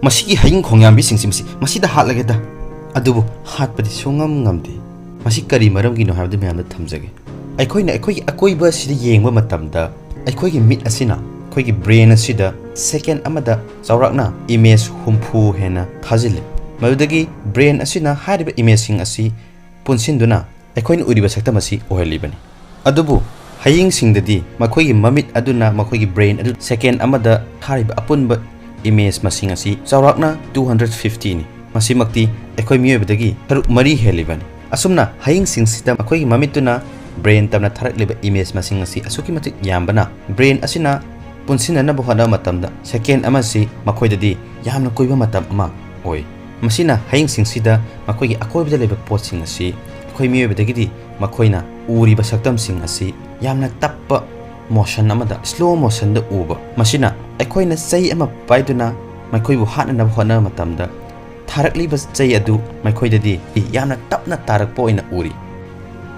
ꯃꯁꯤꯒꯤ ꯍꯌꯤꯡ ꯈꯣꯡꯌꯥꯝꯕꯤꯁꯤꯡꯁꯤ ꯃꯁꯤꯗ ꯍꯥꯠꯂꯒꯦꯗ ꯑꯗꯨꯕꯨ ꯍꯥꯠꯄꯗꯤ ꯁꯨꯡꯉꯝ ꯉꯝꯗꯦ ꯃꯁꯤ ꯀꯔꯤ ꯃꯔꯝꯒꯤꯅꯣ ꯍꯥꯏꯕꯗꯨ ꯃꯌꯥꯝꯗ ꯊꯝꯖꯒꯦ ꯑꯩꯈꯣꯏꯅ ꯑꯩꯈꯣꯏꯒꯤ ꯑꯀꯣꯏꯕ ꯑꯁꯤꯗ ꯌꯦꯡꯕ ꯃꯇꯝꯗ ꯑꯩꯈꯣꯏꯒꯤ ꯃꯤꯠ ꯑꯁꯤꯅ ꯑꯩꯈꯣꯏꯒꯤ ꯕ꯭ꯔꯦꯟ ꯑꯁꯤꯗ ꯁꯦꯀꯦꯟ ꯑꯃꯗ ꯆꯥꯎꯔꯥꯛꯅ ꯏꯃꯦꯖ 60 ꯍꯦꯟꯅ ꯊꯥꯖꯤꯜꯂꯤ ꯃꯗꯨꯗꯒꯤ ꯕ꯭ꯔꯦꯟ ꯑꯁꯤꯅ ꯍꯥꯏꯔꯤꯕ ꯏꯃꯦꯖꯁꯤꯡ ꯑꯁꯤ ꯄꯨꯟꯁꯤꯟꯗꯨꯅ ꯑꯩꯈꯣꯏꯅ ꯎꯔꯤꯕ ꯁꯛꯇꯝ ꯑꯁꯤ ꯑꯣꯏꯍꯜꯂꯤꯕꯅꯤ ꯑꯗꯨꯕꯨ ꯍꯌꯤꯡꯁꯤꯡꯗꯗꯤ ꯃꯈꯣꯏꯒꯤ ꯃꯃꯤꯠ ꯑꯗꯨꯅ ꯃꯈꯣꯏꯒꯤ ꯕ꯭ꯔꯦꯟ ꯑꯗꯨ ꯁꯦꯀꯦꯟ ꯑꯃꯗ ꯊꯥꯔꯤꯕ ꯑꯄꯨꯟꯕ ꯏꯃꯦꯖ ꯃꯁꯤꯡ ꯑꯁꯤ ꯆꯥꯎꯔꯥꯛꯅ 250ꯅꯤ ꯃꯁꯤꯃꯛꯇꯤ ꯑꯩꯈꯣꯏ ꯃꯤꯑꯣꯏꯕꯗꯒꯤ ꯁꯔꯨꯛ 4 ꯍꯦꯜꯂꯤꯕꯅꯤ ꯑꯁꯨꯝꯅ ꯍꯌꯤꯡꯁꯤꯡꯁꯤꯗ ꯃꯈꯣꯏꯒꯤ ꯃꯃꯤꯠꯇꯨꯅ ꯕ꯭ꯔꯦꯟ ꯇꯝꯅ ꯊꯥꯔꯛꯂꯤꯕ ꯏꯃꯦꯖ ꯃꯁꯤꯡ ꯑꯁꯤ ꯑꯁꯨꯛꯀꯤ ꯃꯇꯤꯛ ꯌꯥꯝꯕꯅ ꯕ꯭ꯔꯦꯟ ꯑꯁꯤꯅ ꯄꯨꯟꯁꯤꯟꯅꯅꯕ ꯍꯣꯠꯅꯕ ꯃꯇꯝꯗ ꯁꯦꯀꯦꯟ ꯑꯃꯁꯤ ꯃꯈꯣꯏꯗꯗꯤ ꯌꯥꯝꯅ ꯀꯨꯏꯕ ꯃꯇꯝ ꯑꯃ ꯑꯣꯏ ꯃꯁꯤꯅ ꯍꯌꯤꯡꯁꯤꯡꯁꯤꯗ ꯃꯈꯣꯏꯒꯤ ꯑꯀꯣꯏꯕꯗ ꯂꯩꯕ ꯄꯣꯠꯁꯤꯡ ꯑꯁꯤ ꯑꯩꯈꯣꯏ ꯃꯤꯑꯣꯏꯕꯗꯒꯤꯗꯤ ꯃꯈꯣꯏꯅ ꯎꯔꯤꯕ ꯁꯛꯇꯝꯁꯤꯡ ꯑꯁꯤ ꯌꯥꯝꯅ ꯇꯞꯄ ꯃꯣꯁꯟ ꯑꯃꯗ ꯁ꯭ꯂꯣ ꯃꯣꯁꯟꯗ ꯎꯕ ꯃꯁꯤꯅ ꯑꯩꯈꯣꯏꯅ ꯆꯩ ꯑꯃ ꯄꯥꯏꯗꯨꯅ ꯃꯈꯣꯏꯕꯨ ꯍꯥꯠꯅꯅꯕ ꯍꯣꯠꯅꯕ ꯃꯇꯝꯗ ꯊꯥꯔꯛꯂꯤꯕ ꯆꯩ ꯑꯗꯨ ꯃꯈꯣꯏꯗꯗꯤ ꯌꯥꯝꯅ ꯇꯞꯅ ꯇꯥꯔꯛꯄ ꯑꯣꯏꯅ ꯎꯔꯤ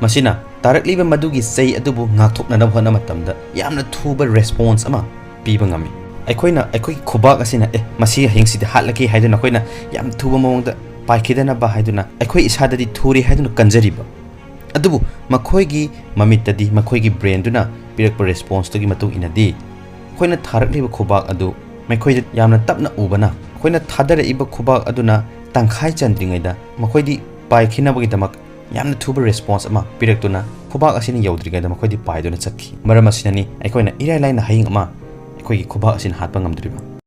ꯃꯁꯤꯅ ꯇꯥꯔꯛꯂꯤꯕ ꯃꯗꯨꯒꯤ ꯆꯩ ꯑꯗꯨꯕꯨ ꯉꯥꯛꯊꯣꯛꯅꯅꯕ ꯍꯣꯠꯅꯕ ꯃꯇꯝꯗ ꯌꯥꯝꯅ ꯊꯨꯕ ꯔꯦꯁꯄꯣꯟꯁ ꯑꯃ ꯄꯤꯕ ꯉꯝꯃꯤ ꯑꯩꯈꯣꯏꯅ ꯑꯩꯈꯣꯏꯒꯤ ꯈꯨꯕꯥꯛ ꯑꯁꯤꯅ ꯃꯁꯤ ꯍꯌꯤꯡꯁꯤꯗ ꯍꯥꯠꯂꯒꯦ ꯍꯥꯏꯗꯨꯅ ꯑꯩꯈꯣꯏꯅ ꯌꯥꯝ ꯊꯨꯕ ꯃꯑꯣꯡꯗ ꯄꯥꯏꯈꯤꯗꯅꯕ ꯍꯥꯏꯗꯨꯅ ꯑꯩꯈꯣꯏ ꯏꯁꯥꯗꯗꯤ ꯊꯨꯔꯦ ꯍꯥꯏꯗꯨꯅ ꯀꯟꯖꯔꯤꯕ ꯑꯗꯨꯕꯨ ꯃꯈꯣꯏꯒꯤ ꯃꯃꯤꯠꯇꯗꯤ ꯃꯈꯣꯏꯒꯤ ꯕ꯭ꯔꯦꯟꯗꯨꯅ ꯄꯤꯔꯛꯄ ꯔꯦꯁꯄꯣꯟꯁꯇꯨꯒꯤ ꯃꯇꯨꯡ ꯏꯟꯅꯗꯤ ꯑꯩꯈꯣꯏꯅ ꯊꯥꯔꯛꯂꯤꯕ ꯈꯨꯕꯥꯛ ꯑꯗꯨ ꯃꯈꯣꯏꯗ ꯌꯥꯝꯅ ꯇꯞꯅ ꯎꯕꯅ ꯑꯩꯈꯣꯏꯅ ꯊꯥꯗꯔꯛꯏꯕ ꯈꯨꯕꯥꯛ ꯑꯗꯨꯅ ꯇꯪꯈꯥꯏ ꯆꯟꯗ꯭ꯔꯤꯉꯩꯗ ꯃꯈꯣꯏꯗꯤ ꯄꯥꯏꯈꯤꯅꯕꯒꯤꯗꯃꯛ ꯌꯥꯝꯅ ꯊꯨꯕ ꯔꯦꯁꯄꯣꯟꯁ ꯑꯃ ꯄꯤꯔꯛꯇꯨꯅ ꯈꯨꯕꯥꯛ ꯑꯁꯤꯅ ꯌꯧꯗ꯭ꯔꯤꯉꯩꯗ ꯃꯈꯣꯏꯗꯤ ꯄꯥꯏꯗꯨꯅ ꯆꯠꯈꯤ ꯃꯔꯝ ꯑꯁꯤꯅꯅꯤ ꯑꯩꯈꯣꯏꯅ ꯏꯔꯥꯏ ꯂꯥꯏꯅ ꯍꯌꯤꯡ ꯑꯃ ꯑꯩꯈꯣꯏꯒꯤ ꯈꯨꯕꯥꯛ ꯑꯁꯤꯅ ꯍꯥꯠꯄ ꯉꯝꯗ꯭ꯔꯤꯕ